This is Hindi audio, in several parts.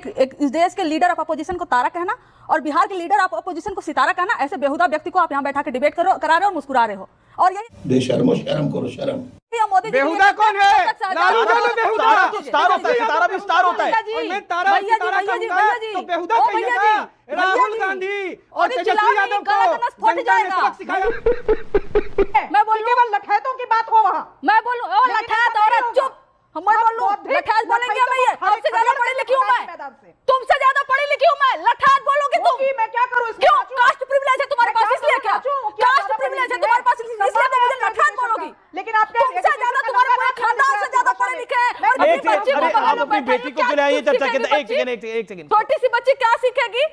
इस देश के लीडर ऑफ अपोजिशन को तारा कहना और बिहार के लीडर ऑफ अपोजिशन को सितारा कहना, ऐसे बेहुदा व्यक्ति को आप यहाँ बैठा के डिबेट करा रहे हो और मुस्कुरा रहे हो। और यही बेशर्मो, शर्म करो, शर्म। मोदी जी बेहुदा कौन है? लालू जी बेहुदा। स्टार होता है, सितारा भी स्टार होता है। और मैं तारा कहूंगा तो बेहुदा कहिएगा। राहुल गांधी और तेजस्वी यादव को जनता ने सबक सिखाया। मैं बोलूं केवल लठैतों की बात हो वहाँ। मैं बोलूं ओ लठैत औरत चुप। हम बोलूं लठैत बोलेंगे मैं, ये हमसे ज्यादा पढ़ी लिखी हूं मैं, तुमसे ज्यादा पढ़ी लिखी हूं मैं। लठैत बोलोगे तुम? मैं क्या करूं इसमें? क्यों? कास्ट प्रिविलेज है तुम्हारे पास इसलिए क्या? कास्ट प्रिविलेज है तुम्हारे पास इसलिए तो मुझे लठैत बोलोगी? लेकिन आप तुमसे ज्यादा तुम्हारे पूरे खानदान से ज्यादा पढ़े लिखे हैं। आप अपनी बेटी को बुलाइए चर्चा के। एक सेकंड छोटी सी बच्ची क्या सीखेगी?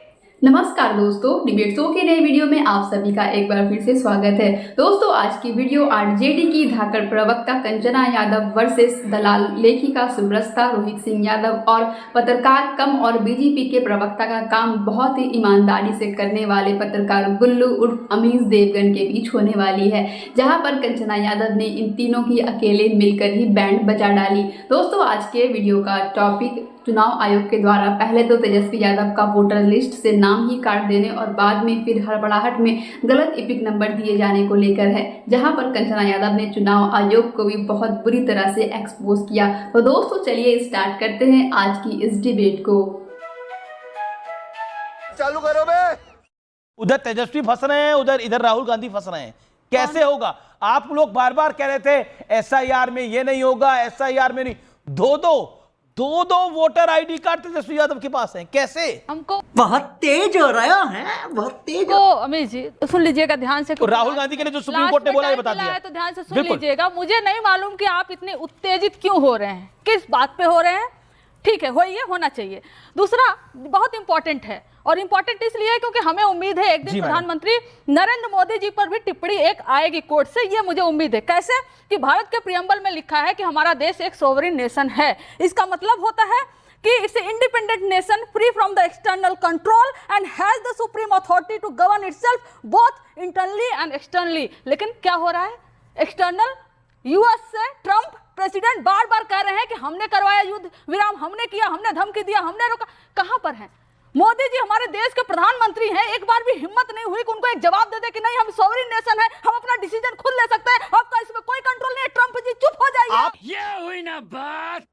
नमस्कार दोस्तों, डिबेट शो के नए वीडियो में आप सभी का एक बार फिर से स्वागत है। दोस्तों, आज की वीडियो आरजेडी की धाकड़ प्रवक्ता कंचना यादव वर्सेस दलाल लेखिका सुब्रता रोहित सिंह यादव और पत्रकार कम और बीजेपी के प्रवक्ता का काम बहुत ही ईमानदारी से करने वाले पत्रकार गुल्लू उर्फ अमीश देवगन के बीच होने वाली है, जहां पर कंचना यादव ने इन तीनों की अकेले मिलकर ही बैंड बजा डाली। दोस्तों, आज के वीडियो का टॉपिक चुनाव आयोग के द्वारा पहले तो तेजस्वी यादव का वोटर लिस्ट से नाम ही काट देने और बाद में फिर हड़बड़ाहट में गलत इपिक नंबर दिए जाने को लेकर है, जहां पर कंचना यादव ने चुनाव आयोग को भी बहुत बुरी तरह से एक्सपोज किया। तो दोस्तों, चलिए स्टार्ट करते हैं आज की इस डिबेट को। चालू करो बे। उधर तेजस्वी फंस रहे हैं, उधर इधर राहुल गांधी फंस रहे हैं। कैसे होगा? आप लोग बार बार कह रहे थे एसआईआर में ये नहीं होगा, एसआईआर में नहीं। दो voter ID card Tejashwi Yadav के पास हैं। कैसे? हमको बहुत तेज हो रहा है, बहुत तेज। तो अमीश जी सुन लीजिएगा ध्यान से। तो राहुल गांधी के लिए जो सुप्रीम कोर्ट ने बोला, ये बता दिया तो ध्यान से सुन लीजिएगा। मुझे नहीं मालूम कि आप इतने उत्तेजित क्यों हो रहे हैं, किस बात पे हो रहे हैं। ठीक है, होइए, होना चाहिए। दूसरा बहुत इंपॉर्टेंट है, और इंपॉर्टेंट इसलिए है क्योंकि हमें उम्मीद है एक दिन प्रधानमंत्री नरेंद्र मोदी जी पर भी टिप्पणी एक आएगी कोर्ट से। ये मुझे उम्मीद है। कैसे? कि भारत के प्रियम्बल में लिखा है कि हमारा देश एक सोवरेन नेशन है। इसका मतलब होता है कि it's independent nation free from the external control and has the supreme authority to govern itself both internally and externally. लेकिन क्या हो रहा है? एक्सटर्नल यूएस से ट्रंप प्रेसिडेंट बार बार कह रहे हैं कि हमने करवाया युद्ध विराम, हमने किया, हमने धमकी दिया, हमने रोका। कहां पर है मोदी जी? हमारे देश के प्रधानमंत्री हैं। एक बार भी हिम्मत नहीं हुई कि उनको एक जवाब दे दे कि नहीं, हम सॉवरेन नेशन है, हम अपना डिसीजन खुद ले सकते हैं, आपका इसमें कोई कंट्रोल नहीं है। ट्रंप जी चुप हो जाइए। ये हुई ना बात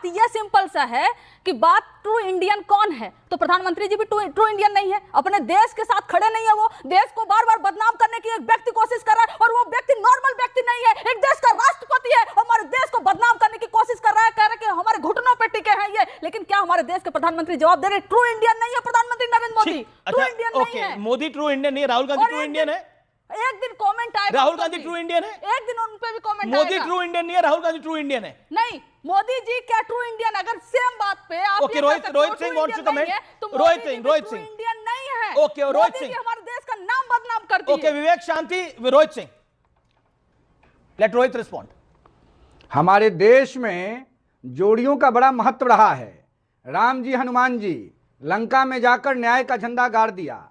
यह सिंपल सा है कि बात ट्रू इंडियन कौन है, तो प्रधानमंत्री जी भी ट्रू इंडियन नहीं है। अपने देश के साथ खड़े नहीं है। वो देश को बार बार बदनाम करने की एक व्यक्ति कोशिश कर रहा है, और वो व्यक्ति नॉर्मल व्यक्ति नहीं है, एक देश का राष्ट्रपति है। हमारे देश को बदनाम करने की कोशिश कर रहा है, कह रहा है कि हमारे घुटनों पे टिके हैं ये। लेकिन क्या हमारे देश के प्रधानमंत्री जवाब दे रहे? ट्रू इंडियन नहीं है प्रधानमंत्री नरेंद्र मोदी, ट्रू इंडियन नहीं है। मोदी ट्रू इंडियन नहीं है, राहुल गांधी ट्रू इंडियन है। एक दिन कमेंट आएगा, राहुल गांधी ट्रू इंडियन है। एक दिन उन पे भी कमेंट आएगा। मोदी ट्रू इंडियन नहीं है, राहुल गांधी ट्रू इंडियन है। नहीं, मोदी जी क्या ट्रू इंडियन? अगर सेम बात पे आप okay, Rohit Singh wants to comment. Rohit Singh Indian नहीं है। ओके, रोहित सिंह हमारे देश का नाम बदनाम करती है। ओके, विवेक शांति, रोहित सिंह, लेट रोहित रिस्पॉन्ड। हमारे देश में जोड़ियों का बड़ा महत्व रहा है। राम जी हनुमान जी लंका में जाकर न्याय का झंडा गाड़ दिया,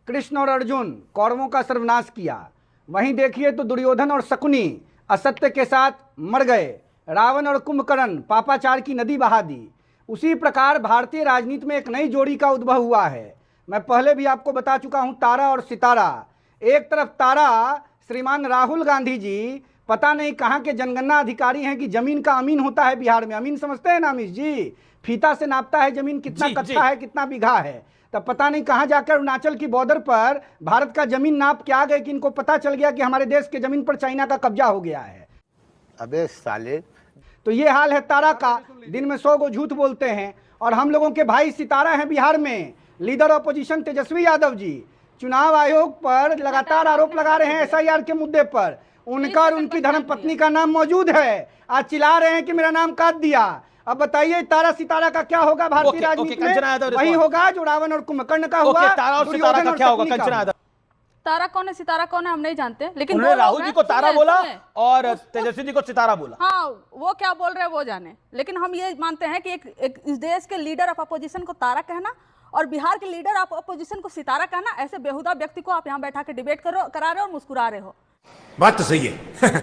कृष्ण और अर्जुन कौरवों का सर्वनाश किया। वहीं देखिए तो दुर्योधन और शकुनी असत्य के साथ मर गए, रावण और कुंभकर्ण पापाचार की नदी बहा दी। उसी प्रकार भारतीय राजनीति में एक नई जोड़ी का उद्भव हुआ है। मैं पहले भी आपको बता चुका हूं, तारा और सितारा। एक तरफ तारा श्रीमान राहुल गांधी जी पता नहीं कहां के जनगणना अधिकारी हैं कि जमीन का अमीन होता है बिहार में। अमीन समझते हैं ना अमीश जी? फीता से नापता है जमीन कितना कट्ठा है, कितना बीघा है। तब पता नहीं कहां जाकर अरुणाचल की बॉर्डर पर भारत का जमीन नाप के आ गए कि इनको पता चल गया कि हमारे देश के जमीन पर चाइना का कब्जा हो गया है। अबे साले, तो ये हाल है तारा का। दिन में 100 गो झूठ बोलते हैं। और हम लोगों के भाई सितारा हैं बिहार में, लीडर ऑपोजिशन तेजस्वी यादव जी चुनाव आयोग पर लगातार आरोप लगा रहे हैं एसआईआर के मुद्दे पर। उनका और उनकी धर्मपत्नी का नाम मौजूद है। आज चिल्ला रहे हैं कि मेरा नाम काट दिया। अब बताइए तारा सितारा का क्या होगा भारतीय राजनीति में? वही होगा जो रावण और कुंभकर्ण का हुआ। तारा और सितारा का क्या होगा? कंचना यादव, तारा कौन है, सितारा कौन है, हम नहीं जानते। लेकिन उन्होंने राहुल जी को तारा बोला और तेजस्वी जी को सितारा बोला। हाँ, वो क्या बोल रहे हैं वो जाने। लेकिन हम ये मानते हैं कि एक इस देश के लीडर ऑफ अपोजिशन को तारा कहना और बिहार के लीडर ऑफ अपोजिशन को सितारा कहना, ऐसे बेहुदा व्यक्ति को आप यहाँ बैठा के डिबेट करा रहे हो और मुस्कुरा रहे हो। बात तो सही है।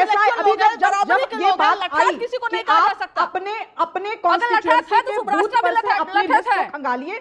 इंटेलेक्चुअल अभी लोग हैं, जब बराबरी के ये लोग हैं, बात लठात आई किसी को कि नहीं कहा जा आप सकता। अपने लठात कॉन्स्टिट्यूएंसी है तो के सुब्राष्ट्र बूथ भी पर से लठात अपनी है। लिस्ट को खंगालिए।